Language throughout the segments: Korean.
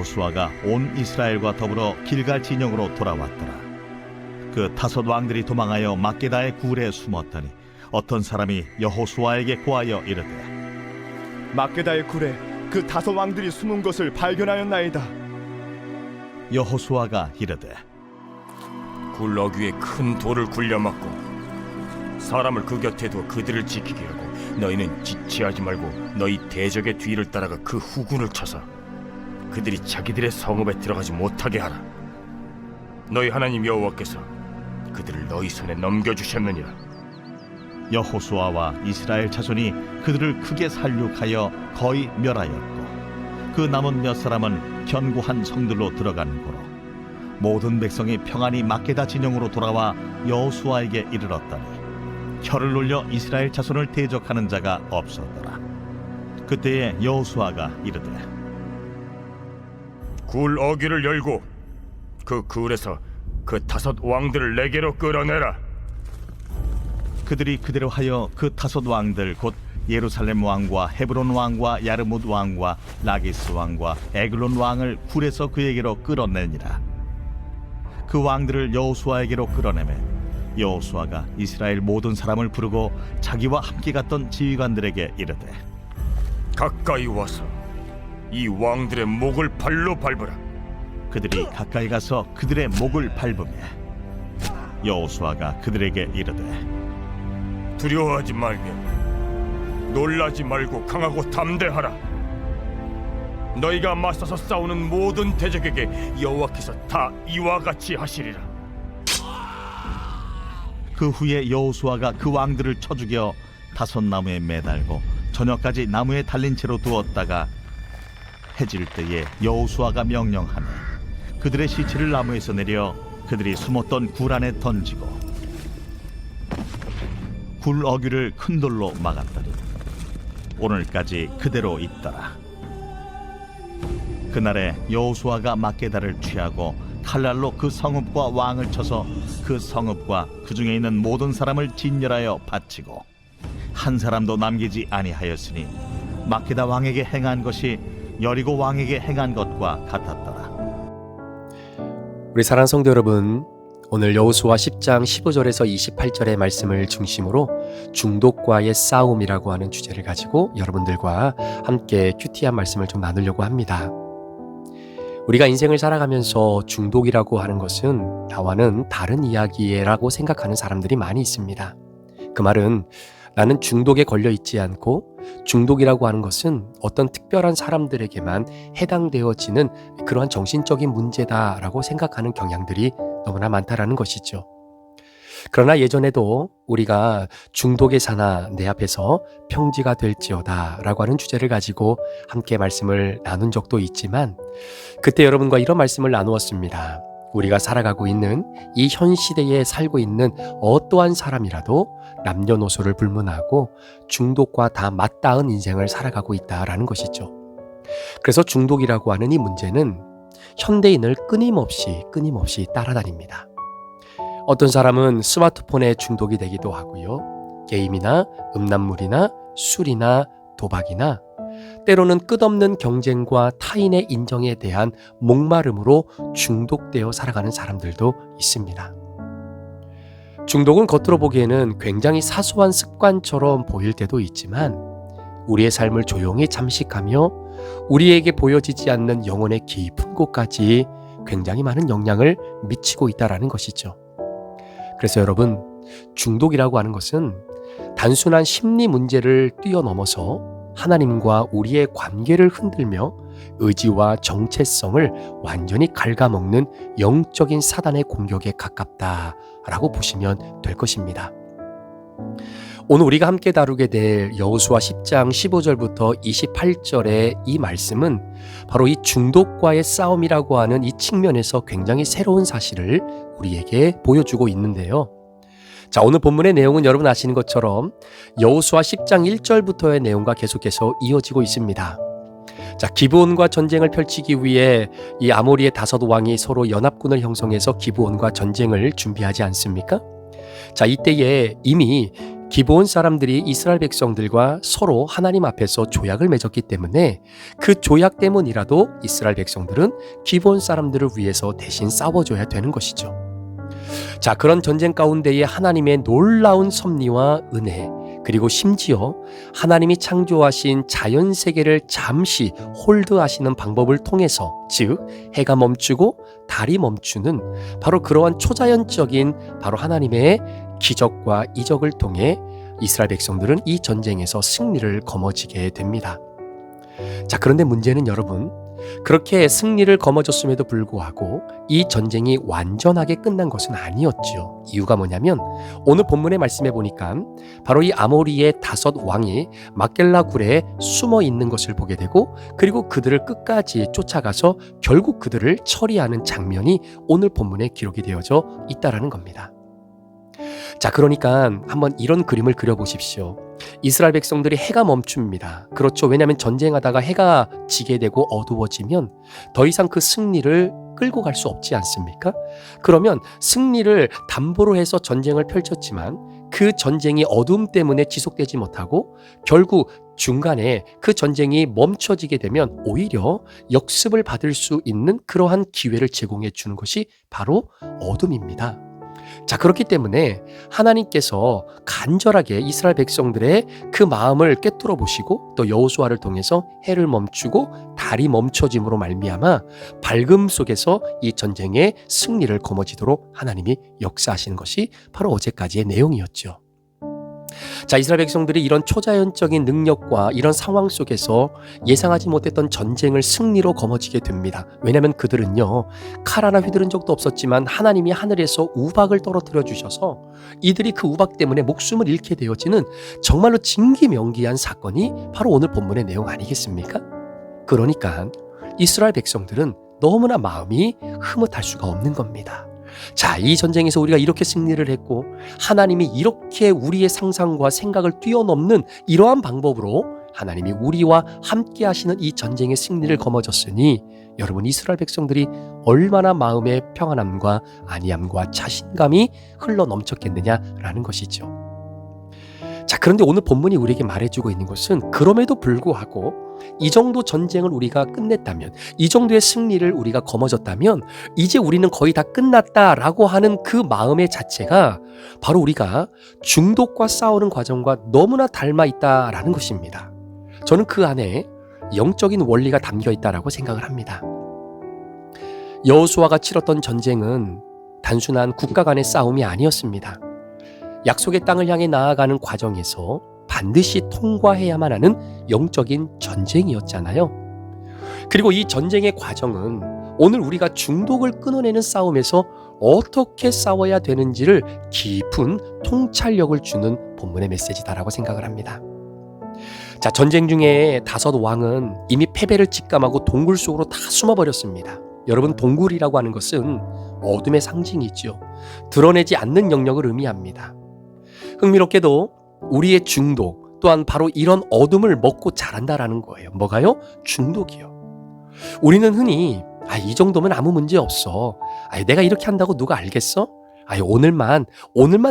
여호수아가 온 이스라엘과 더불어 길갈 진영으로 돌아왔더라. 그 다섯 왕들이 도망하여 막게다의 굴에 숨었더니 어떤 사람이 여호수아에게 고하여 이르되, 막게다의 굴에 그 다섯 왕들이 숨은 것을 발견하였나이다. 여호수아가 이르되, 굴 어귀에 큰 돌을 굴려막고 사람을 그 곁에 두어 그들을 지키게 하고 너희는 지체하지 말고 너희 대적의 뒤를 따라가 그 후군을 쳐서 그들이 자기들의 성읍에 들어가지 못하게 하라. 너희 하나님 여호와께서 그들을 너희 손에 넘겨주셨느니라. 여호수아와 이스라엘 자손이 그들을 크게 살육하여 거의 멸하였고 그 남은 몇 사람은 견고한 성들로 들어간 고로 모든 백성이 평안히 막게다 진영으로 돌아와 여호수아에게 이르렀더니 혀를 놀려 이스라엘 자손을 대적하는 자가 없었더라. 그때에 여호수아가 이르되, 굴 어귀를 열고 그 굴에서 그 다섯 왕들을 내게로 끌어내라. 그들이 그대로 하여 그 다섯 왕들 곧 예루살렘 왕과 헤브론 왕과 야르뭇 왕과 라기스 왕과 에글론 왕을 굴에서 그에게로 끌어내니라. 그 왕들을 여호수아에게로 끌어내매 여호수아가 이스라엘 모든 사람을 부르고 자기와 함께 갔던 지휘관들에게 이르되, 가까이 와서 이 왕들의 목을 발로 밟으라. 그들이 가까이 가서 그들의 목을 밟으며 여호수아가 그들에게 이르되, 두려워하지 말며 놀라지 말고 강하고 담대하라. 너희가 맞서서 싸우는 모든 대적에게 여호와께서 다 이와 같이 하시리라. 그 후에 여호수아가 그 왕들을 쳐 죽여 다섯 나무에 매달고 저녁까지 나무에 달린 채로 두었다가 해질 때에 여호수아가 명령하며 그들의 시체를 나무에서 내려 그들이 숨었던 굴 안에 던지고 굴 어귀를 큰 돌로 막았더니 오늘까지 그대로 있더라. 그날에 여호수아가 막게다를 취하고 칼날로 그 성읍과 왕을 쳐서 그 성읍과 그 중에 있는 모든 사람을 진멸하여 바치고 한 사람도 남기지 아니하였으니 막게다 왕에게 행한 것이 여리고 왕에게 행한 것과 같았더라. 우리 사랑하는 성도 여러분, 오늘 여호수아 10장 15절에서 28절의 말씀을 중심으로 중독과의 싸움이라고 하는 주제를 가지고 여러분들과 함께 큐티한 말씀을 좀 나누려고 합니다. 우리가 인생을 살아가면서 중독이라고 하는 것은 나와는 다른 이야기라고 생각하는 사람들이 많이 있습니다. 그 말은 나는 중독에 걸려 있지 않고 중독이라고 하는 것은 어떤 특별한 사람들에게만 해당되어지는 그러한 정신적인 문제다라고 생각하는 경향들이 너무나 많다라는 것이죠. 그러나 예전에도 우리가 중독의 사나 내 앞에서 평지가 될지어다 라고 하는 주제를 가지고 함께 말씀을 나눈 적도 있지만 그때 여러분과 이런 말씀을 나누었습니다. 우리가 살아가고 있는 이 현 시대에 살고 있는 어떠한 사람이라도 남녀노소를 불문하고 중독과 다 맞닿은 인생을 살아가고 있다라는 것이죠. 그래서 중독이라고 하는 이 문제는 현대인을 끊임없이 따라다닙니다. 어떤 사람은 스마트폰에 중독이 되기도 하고요. 게임이나 음란물이나 술이나 도박이나 때로는 끝없는 경쟁과 타인의 인정에 대한 목마름으로 중독되어 살아가는 사람들도 있습니다. 중독은 겉으로 보기에는 굉장히 사소한 습관처럼 보일 때도 있지만 우리의 삶을 조용히 잠식하며 우리에게 보여지지 않는 영혼의 깊은 곳까지 굉장히 많은 영향을 미치고 있다는 것이죠. 그래서 여러분, 중독이라고 하는 것은 단순한 심리 문제를 뛰어넘어서 하나님과 우리의 관계를 흔들며 의지와 정체성을 완전히 갉아먹는 영적인 사단의 공격에 가깝다라고 보시면 될 것입니다. 오늘 우리가 함께 다루게 될 여호수아 10장 15절부터 28절의 이 말씀은 바로 이 중독과의 싸움이라고 하는 이 측면에서 굉장히 새로운 사실을 우리에게 보여주고 있는데요. 자, 오늘 본문의 내용은 여러분 아시는 것처럼 여호수아 10장 1절부터의 내용과 계속해서 이어지고 있습니다. 자, 기브온과 전쟁을 펼치기 위해 이 아모리의 다섯 왕이 서로 연합군을 형성해서 기브온과 전쟁을 준비하지 않습니까? 자, 이때에 이미 기브온 사람들이 이스라엘 백성들과 서로 하나님 앞에서 조약을 맺었기 때문에 그 조약 때문이라도 이스라엘 백성들은 기브온 사람들을 위해서 대신 싸워줘야 되는 것이죠. 자, 그런 전쟁 가운데에 하나님의 놀라운 섭리와 은혜, 그리고 심지어 하나님이 창조하신 자연 세계를 잠시 홀드하시는 방법을 통해서, 즉 해가 멈추고 달이 멈추는 바로 그러한 초자연적인 바로 하나님의 기적과 이적을 통해 이스라엘 백성들은 이 전쟁에서 승리를 거머쥐게 됩니다. 자, 그런데 문제는 여러분, 그렇게 승리를 거머쥐었음에도 불구하고 이 전쟁이 완전하게 끝난 것은 아니었죠. 이유가 뭐냐면 오늘 본문의 말씀에 보니까 바로 이 아모리의 5 왕이 막겔라 굴에 숨어 있는 것을 보게 되고, 그리고 그들을 끝까지 쫓아가서 결국 그들을 처리하는 장면이 오늘 본문에 기록이 되어져 있다라는 겁니다. 자, 그러니까 한번 이런 그림을 그려보십시오. 이스라엘 백성들이 해가 멈춥니다. 그렇죠. 왜냐하면 전쟁하다가 해가 지게 되고 어두워지면 더 이상 그 승리를 끌고 갈 수 없지 않습니까? 그러면 승리를 담보로 해서 전쟁을 펼쳤지만 그 전쟁이 어둠 때문에 지속되지 못하고 결국 중간에 그 전쟁이 멈춰지게 되면 오히려 역습을 받을 수 있는 그러한 기회를 제공해 주는 것이 바로 어둠입니다. 자, 그렇기 때문에 하나님께서 간절하게 이스라엘 백성들의 그 마음을 꿰뚫어 보시고 또 여호수아를 통해서 해를 멈추고 달이 멈춰짐으로 말미암아 밝음 속에서 이 전쟁의 승리를 거머쥐도록 하나님이 역사하시는 것이 바로 어제까지의 내용이었죠. 자, 이스라엘 백성들이 이런 초자연적인 능력과 이런 상황 속에서 예상하지 못했던 전쟁을 승리로 거머쥐게 됩니다. 왜냐하면 그들은요, 칼 하나 휘두른 적도 없었지만 하나님이 하늘에서 우박을 떨어뜨려 주셔서 이들이 그 우박 때문에 목숨을 잃게 되어지는 정말로 진기명기한 사건이 바로 오늘 본문의 내용 아니겠습니까? 그러니까 이스라엘 백성들은 너무나 마음이 흐뭇할 수가 없는 겁니다. 자, 이 전쟁에서 우리가 이렇게 승리를 했고 하나님이 이렇게 우리의 상상과 생각을 뛰어넘는 이러한 방법으로 하나님이 우리와 함께 하시는 이 전쟁의 승리를 거머쥐었으니 여러분, 이스라엘 백성들이 얼마나 마음의 평안함과 안위함과 자신감이 흘러 넘쳤겠느냐라는 것이죠. 자, 그런데 오늘 본문이 우리에게 말해주고 있는 것은 그럼에도 불구하고 이 정도 전쟁을 우리가 끝냈다면, 이 정도의 승리를 우리가 거머쥐었다면 이제 우리는 거의 다 끝났다라고 하는 그 마음의 자체가 바로 우리가 중독과 싸우는 과정과 너무나 닮아 있다라는 것입니다. 저는 그 안에 영적인 원리가 담겨 있다라고 생각을 합니다. 여호수아가 치렀던 전쟁은 단순한 국가 간의 싸움이 아니었습니다. 약속의 땅을 향해 나아가는 과정에서 반드시 통과해야만 하는 영적인 전쟁이었잖아요. 그리고 이 전쟁의 과정은 오늘 우리가 중독을 끊어내는 싸움에서 어떻게 싸워야 되는지를 깊은 통찰력을 주는 본문의 메시지다라고 생각을 합니다. 자, 전쟁 중에 5 왕은 이미 패배를 직감하고 동굴 속으로 다 숨어버렸습니다. 여러분, 동굴이라고 하는 것은 어둠의 상징이죠. 드러내지 않는 영역을 의미합니다. 흥미롭게도 우리의 중독 또한 바로 이런 어둠을 먹고 자란다라는 거예요. 뭐가요? 중독이요. 우리는 흔히 이 정도면 아무 문제 없어. 내가 이렇게 한다고 누가 알겠어? 오늘만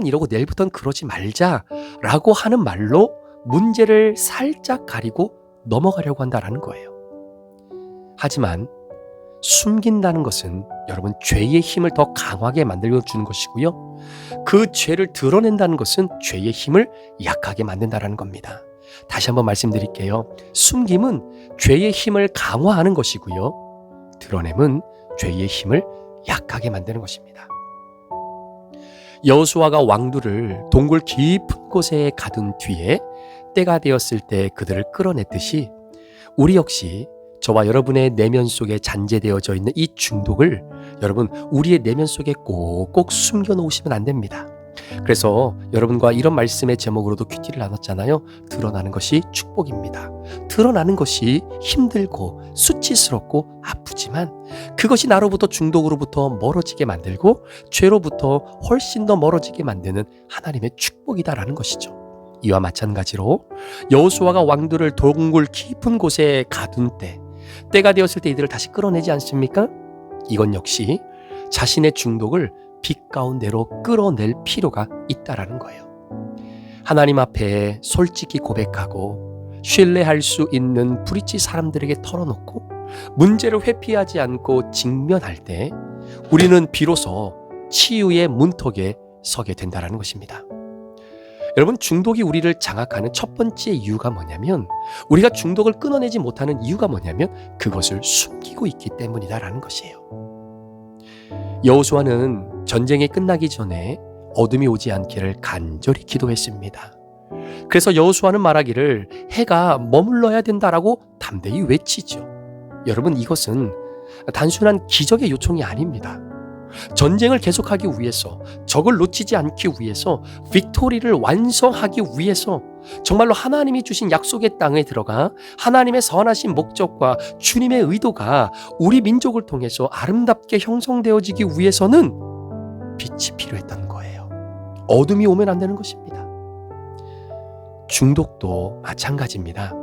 이러고 내일부터는 그러지 말자라고 하는 말로 문제를 살짝 가리고 넘어가려고 한다라는 거예요. 하지만 숨긴다는 것은 여러분, 죄의 힘을 더 강하게 만들어주는 것이고요. 그 죄를 드러낸다는 것은 죄의 힘을 약하게 만든다는 겁니다. 다시 한번 말씀드릴게요. 숨김은 죄의 힘을 강화하는 것이고요. 드러냄은 죄의 힘을 약하게 만드는 것입니다. 여호수아가 왕들을 동굴 깊은 곳에 가둔 뒤에 때가 되었을 때 그들을 끌어냈듯이 우리 역시 저와 여러분의 내면 속에 잔재되어져 있는 이 중독을 여러분, 우리의 내면 속에 꼭꼭 숨겨놓으시면 안 됩니다. 그래서 여러분과 이런 말씀의 제목으로도 큐티를 나눴잖아요. 드러나는 것이 축복입니다. 드러나는 것이 힘들고 수치스럽고 아프지만 그것이 나로부터 중독으로부터 멀어지게 만들고 죄로부터 훨씬 더 멀어지게 만드는 하나님의 축복이다라는 것이죠. 이와 마찬가지로 여호수아가 왕들을 동굴 깊은 곳에 가둔 때가 되었을 때 이들을 다시 끌어내지 않습니까? 이건 역시 자신의 중독을 빛 가운데로 끌어낼 필요가 있다라는 거예요. 하나님 앞에 솔직히 고백하고 신뢰할 수 있는 브릿지 사람들에게 털어놓고 문제를 회피하지 않고 직면할 때 우리는 비로소 치유의 문턱에 서게 된다는 것입니다. 여러분, 중독이 우리를 장악하는 첫 번째 이유가 뭐냐면, 우리가 중독을 끊어내지 못하는 이유가 뭐냐면 그것을 숨기고 있기 때문이다라는 것이에요. 여호수아는 전쟁이 끝나기 전에 어둠이 오지 않기를 간절히 기도했습니다. 그래서 여호수아는 말하기를 해가 머물러야 된다라고 담대히 외치죠. 여러분, 이것은 단순한 기적의 요청이 아닙니다. 전쟁을 계속하기 위해서, 적을 놓치지 않기 위해서, 빅토리를 완성하기 위해서 정말로 하나님이 주신 약속의 땅에 들어가 하나님의 선하신 목적과 주님의 의도가 우리 민족을 통해서 아름답게 형성되어지기 위해서는 빛이 필요했던 거예요. 어둠이 오면 안 되는 것입니다. 중독도 마찬가지입니다.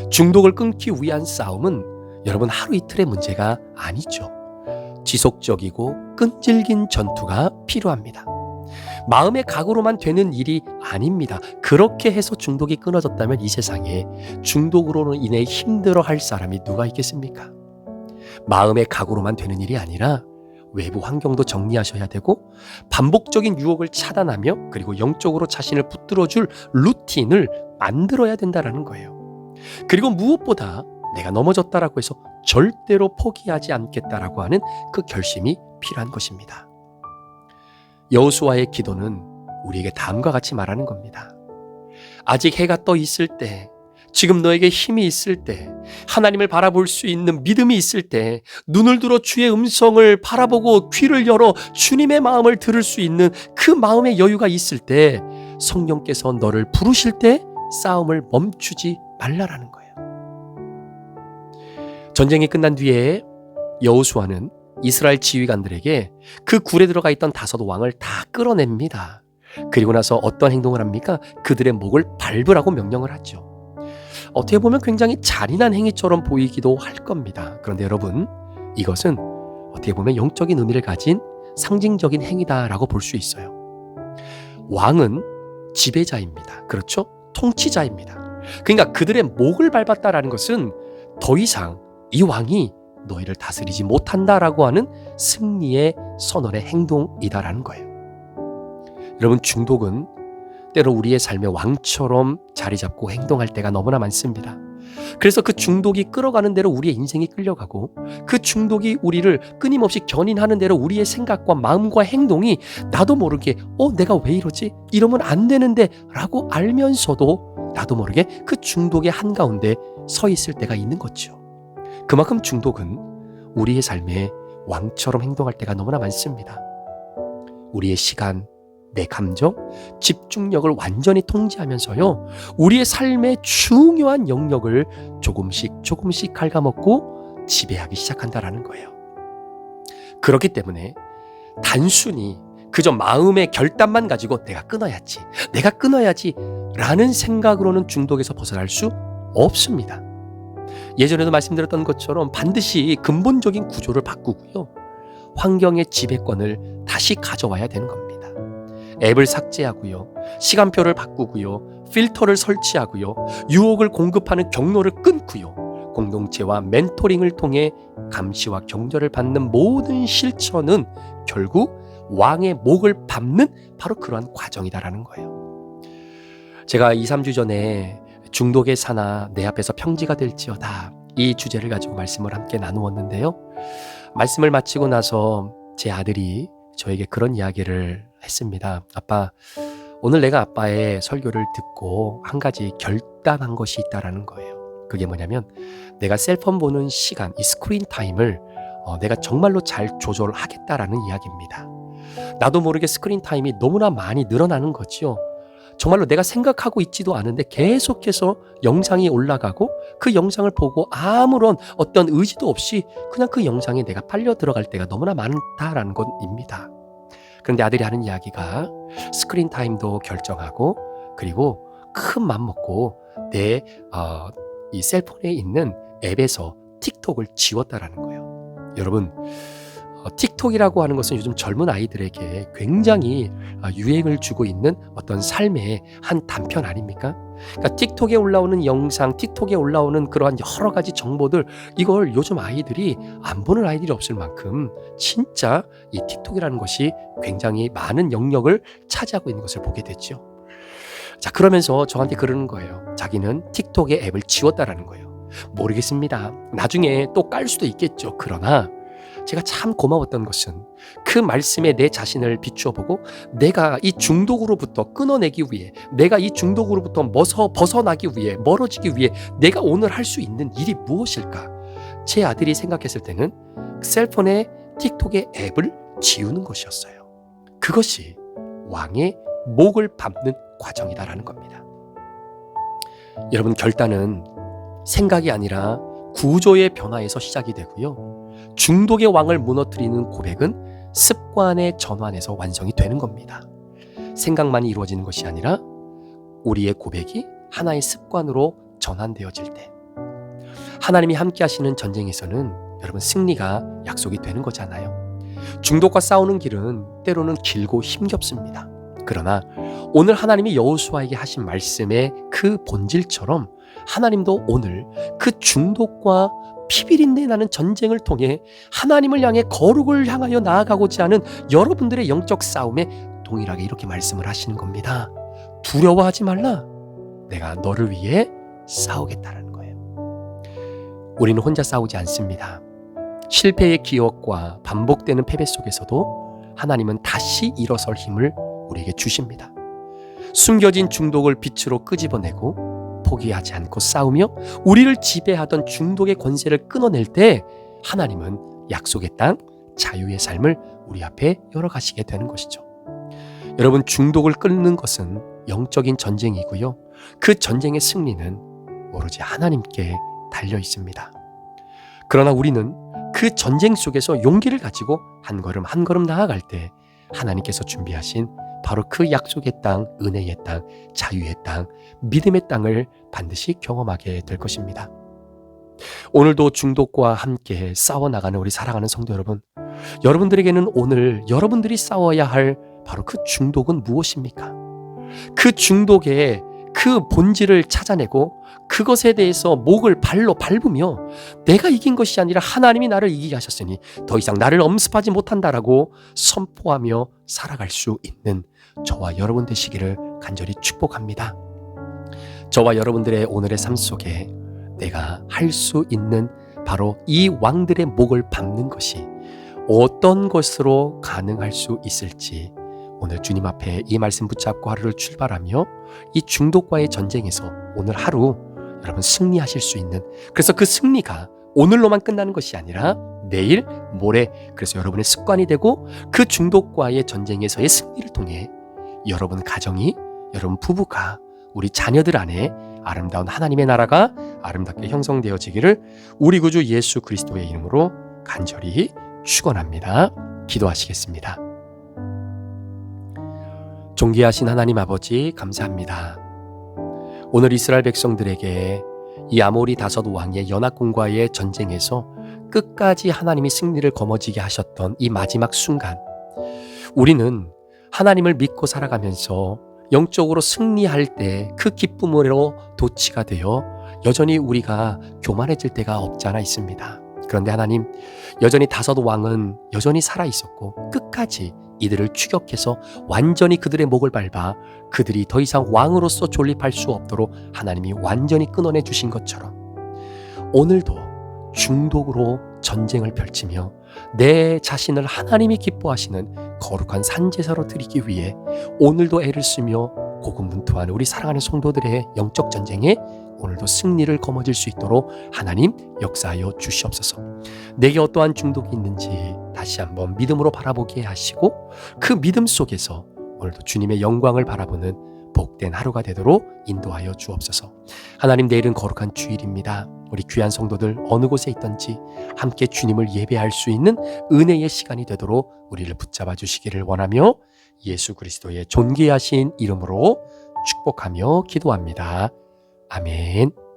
중독을 끊기 위한 싸움은 여러분 하루 이틀의 문제가 아니죠. 지속적이고 끈질긴 전투가 필요합니다. 마음의 각오로만 되는 일이 아닙니다. 그렇게 해서 중독이 끊어졌다면 이 세상에 중독으로 인해 힘들어할 사람이 누가 있겠습니까? 마음의 각오로만 되는 일이 아니라 외부 환경도 정리하셔야 되고 반복적인 유혹을 차단하며 그리고 영적으로 자신을 붙들어줄 루틴을 만들어야 된다는 거예요. 그리고 무엇보다 내가 넘어졌다라고 해서 절대로 포기하지 않겠다라고 하는 그 결심이 필요한 것입니다. 여호수아의 기도는 우리에게 다음과 같이 말하는 겁니다. 아직 해가 떠 있을 때, 지금 너에게 힘이 있을 때, 하나님을 바라볼 수 있는 믿음이 있을 때, 눈을 들어 주의 음성을 바라보고 귀를 열어 주님의 마음을 들을 수 있는 그 마음의 여유가 있을 때, 성령께서 너를 부르실 때 싸움을 멈추지 말라라는 거예요. 전쟁이 끝난 뒤에 여호수아는 이스라엘 지휘관들에게 그 굴에 들어가 있던 다섯 왕을 다 끌어냅니다. 그리고 나서 어떤 행동을 합니까? 그들의 목을 밟으라고 명령을 하죠. 어떻게 보면 굉장히 잔인한 행위처럼 보이기도 할 겁니다. 그런데 여러분, 이것은 어떻게 보면 영적인 의미를 가진 상징적인 행위다라고 볼 수 있어요. 왕은 지배자입니다. 그렇죠? 통치자입니다. 그러니까 그들의 목을 밟았다라는 것은 더 이상 이 왕이 너희를 다스리지 못한다라고 하는 승리의 선언의 행동이다라는 거예요. 여러분, 중독은 때로 우리의 삶의 왕처럼 자리 잡고 행동할 때가 너무나 많습니다. 그래서 그 중독이 끌어가는 대로 우리의 인생이 끌려가고 그 중독이 우리를 끊임없이 견인하는 대로 우리의 생각과 마음과 행동이 나도 모르게 내가 왜 이러지? 이러면 안 되는데 라고 알면서도 나도 모르게 그 중독의 한가운데 서 있을 때가 있는 거죠. 그만큼 중독은 우리의 삶에 왕처럼 행동할 때가 너무나 많습니다. 우리의 시간, 내 감정, 집중력을 완전히 통제하면서요, 우리의 삶의 중요한 영역을 조금씩 갉아먹고 지배하기 시작한다라는 거예요. 그렇기 때문에 단순히 그저 마음의 결단만 가지고 내가 끊어야지 라는 생각으로는 중독에서 벗어날 수 없습니다. 예전에도 말씀드렸던 것처럼 반드시 근본적인 구조를 바꾸고요, 환경의 지배권을 다시 가져와야 되는 겁니다. 앱을 삭제하고요, 시간표를 바꾸고요, 필터를 설치하고요, 유혹을 공급하는 경로를 끊고요, 공동체와 멘토링을 통해 감시와 격려를 받는 모든 실천은 결국 왕의 목을 밟는 바로 그러한 과정이다라는 거예요. 제가 2-3주 전에 중독의 사나 내 앞에서 평지가 될지어다, 이 주제를 가지고 말씀을 함께 나누었는데요. 말씀을 마치고 나서 제 아들이 저에게 그런 이야기를 했습니다. 아빠, 오늘 내가 아빠의 설교를 듣고 한 가지 결단한 것이 있다라는 거예요. 그게 뭐냐면 내가 셀폰 보는 시간, 이 스크린 타임을 내가 정말로 잘 조절하겠다라는 이야기입니다. 나도 모르게 스크린 타임이 너무나 많이 늘어나는 거죠. 정말로 내가 생각하고 있지도 않은데 계속해서 영상이 올라가고 그 영상을 보고 아무런 어떤 의지도 없이 그냥 그 영상에 내가 빨려 들어갈 때가 너무나 많다라는 것입니다. 그런데 아들이 하는 이야기가 스크린 타임도 결정하고 그리고 큰 맘 먹고 내 이 셀폰에 있는 앱에서 틱톡을 지웠다라는 거예요. 여러분, 틱톡이라고 하는 것은 요즘 젊은 아이들에게 굉장히 유행을 주고 있는 어떤 삶의 한 단편 아닙니까? 그러니까 틱톡에 올라오는 영상, 틱톡에 올라오는 그러한 여러 가지 정보들, 이걸 요즘 아이들이 안 보는 아이들이 없을 만큼 진짜 이 틱톡이라는 것이 굉장히 많은 영역을 차지하고 있는 것을 보게 됐죠. 자, 그러면서 저한테 그러는 거예요. 자기는 틱톡의 앱을 지웠다라는 거예요. 모르겠습니다. 나중에 또 깔 수도 있겠죠. 그러나 제가 참 고마웠던 것은 그 말씀에 내 자신을 비추어 보고 내가 이 중독으로부터 끊어내기 위해, 내가 이 중독으로부터 벗어나기 위해, 멀어지기 위해 내가 오늘 할 수 있는 일이 무엇일까? 제 아들이 생각했을 때는 셀폰의 틱톡의 앱을 지우는 것이었어요. 그것이 왕의 목을 밟는 과정이다라는 겁니다. 여러분, 결단은 생각이 아니라 구조의 변화에서 시작이 되고요. 중독의 왕을 무너뜨리는 고백은 습관의 전환에서 완성이 되는 겁니다. 생각만이 이루어지는 것이 아니라 우리의 고백이 하나의 습관으로 전환되어질 때, 하나님이 함께 하시는 전쟁에서는 여러분 승리가 약속이 되는 거잖아요. 중독과 싸우는 길은 때로는 길고 힘겹습니다. 그러나 오늘 하나님이 여호수아에게 하신 말씀의 그 본질처럼 하나님도 오늘 그 중독과 피비린내 나는 전쟁을 통해 하나님을 향해 거룩을 향하여 나아가고자 하는 여러분들의 영적 싸움에 동일하게 이렇게 말씀을 하시는 겁니다. 두려워하지 말라. 내가 너를 위해 싸우겠다는 거예요. 우리는 혼자 싸우지 않습니다. 실패의 기억과 반복되는 패배 속에서도 하나님은 다시 일어설 힘을 우리에게 주십니다. 숨겨진 중독을 빛으로 끄집어내고 포기하지 않고 싸우며 우리를 지배하던 중독의 권세를 끊어낼 때 하나님은 약속의 땅, 자유의 삶을 우리 앞에 열어가시게 되는 것이죠. 여러분, 중독을 끊는 것은 영적인 전쟁이고요. 그 전쟁의 승리는 오로지 하나님께 달려 있습니다. 그러나 우리는 그 전쟁 속에서 용기를 가지고 한 걸음 한 걸음 나아갈 때 하나님께서 준비하신 바로 그 약속의 땅, 은혜의 땅, 자유의 땅, 믿음의 땅을 반드시 경험하게 될 것입니다. 오늘도 중독과 함께 싸워나가는 우리 사랑하는 성도 여러분, 여러분들에게는 오늘 여러분들이 싸워야 할 바로 그 중독은 무엇입니까? 그 중독의 그 본질을 찾아내고 그것에 대해서 목을 발로 밟으며 내가 이긴 것이 아니라 하나님이 나를 이기게 하셨으니 더 이상 나를 엄습하지 못한다라고 선포하며 살아갈 수 있는 저와 여러분 되시기를 간절히 축복합니다. 저와 여러분들의 오늘의 삶 속에 내가 할 수 있는 바로 이 왕들의 목을 밟는 것이 어떤 것으로 가능할 수 있을지 오늘 주님 앞에 이 말씀 붙잡고 하루를 출발하며 이 중독과의 전쟁에서 오늘 하루 여러분 승리하실 수 있는, 그래서 그 승리가 오늘로만 끝나는 것이 아니라 내일, 모레, 그래서 여러분의 습관이 되고 그 중독과의 전쟁에서의 승리를 통해 여러분 가정이, 여러분 부부가, 우리 자녀들 안에 아름다운 하나님의 나라가 아름답게 형성되어지기를 우리 구주 예수 그리스도의 이름으로 간절히 축원합니다. 기도하시겠습니다. 존귀하신 하나님 아버지, 감사합니다. 오늘 이스라엘 백성들에게 이 아모리 다섯 왕의 연합군과의 전쟁에서 끝까지 하나님이 승리를 거머쥐게 하셨던 이 마지막 순간, 우리는 하나님을 믿고 살아가면서 영적으로 승리할 때 그 기쁨으로 도취가 되어 여전히 우리가 교만해질 때가 없지 않아 있습니다. 그런데 하나님, 여전히 다섯 왕은 여전히 살아있었고 끝까지 이들을 추격해서 완전히 그들의 목을 밟아 그들이 더 이상 왕으로서 존립할 수 없도록 하나님이 완전히 끊어내 주신 것처럼 오늘도 중독으로 전쟁을 펼치며 내 자신을 하나님이 기뻐하시는 거룩한 산제사로 드리기 위해 오늘도 애를 쓰며 고군분투하는 우리 사랑하는 성도들의 영적 전쟁에 오늘도 승리를 거머쥘 수 있도록 하나님 역사하여 주시옵소서. 내게 어떠한 중독이 있는지 다시 한번 믿음으로 바라보게 하시고 그 믿음 속에서 오늘도 주님의 영광을 바라보는 복된 하루가 되도록 인도하여 주옵소서. 하나님, 내일은 거룩한 주일입니다. 우리 귀한 성도들 어느 곳에 있든지 함께 주님을 예배할 수 있는 은혜의 시간이 되도록 우리를 붙잡아 주시기를 원하며 예수 그리스도의 존귀하신 이름으로 축복하며 기도합니다. 아멘.